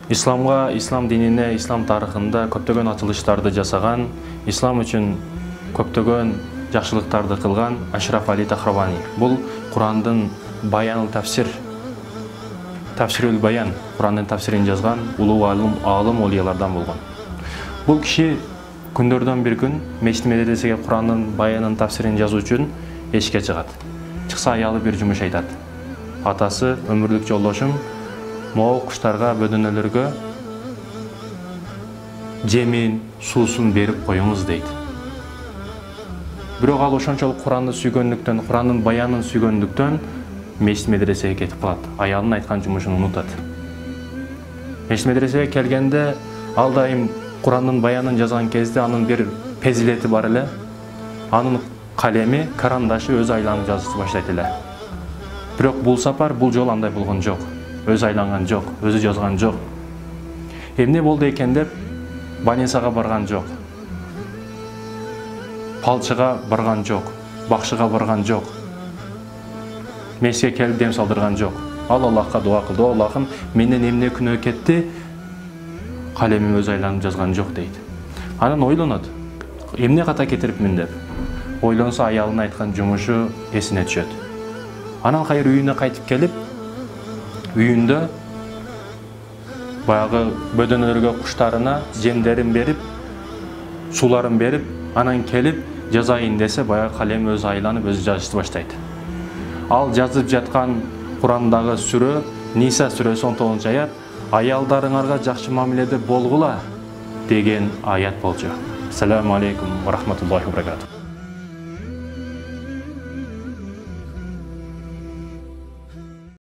Исламга, ислам динине, ислам тарыхында көптөгөн ачылыштарды жасаган, ислам үчүн көптөгөн жакшылыктарды кылган Ашраф Али Тахравани. Бул Курандын баяныл тафсирул баян, Курандын тафсирин жазган улуу алым олиялардан болгон. Бул киши күндөрдөн бир күн мешит медресеге Курандын баянын тафсирин жазуу үчүн эшикке чыгат. Чыкса аялы бир жумуш айтат. Атасы өмүрлүк жолдошум могу куштарга, бөдөнөлөргө жемин, суусун берип коюңуз дейт. Бирок ал ошончолук Куранды сүйгөндүктөн, Курандын баянын сүйгөндүктөн мешит медресеге кетип калат. Аялдын айткан жумушун унутат. Мешит медресеге келгенде ал дайым Курандын баянын жазган кезде анын бир пезилети бар эле. Анын калеми, карандашы өз айланып жазып баштайт эле. Бирок бул сапар бул жолу андай болгон жок. Өз айланган жок, өзү жазган жок. Эмне болду экен деп Банисага барган жок. Палчыга барган жок, бакшыга барган жок. Мешитке келип дем салдырган жок. Ал Аллахка дуа кылды. Аллахым, менден эмне күнөө кетти? Калемим өз айланып жазган жок дейт. Анан ойлонот. Эмне ката кетирипмин деп. Ойлонсо аялынын айткан жумушу эсине түшөт. Анан кайыр үйүнө кайтып келип, үйүндө баягы бөдөнөлөргө, куштарына жемдерин берип, сууларын берип, анан келип жазайын десе, баягы калем өзү айланып, өзү жазышты баштайт. Ал жазып жаткан Курандагы сүрө Ниса сүрөсү 19-аят аялдарыңарга жакшы мамиледе болгула деген аят болчу. Ассаламу алейкум ва рахматуллахи ва баракатух.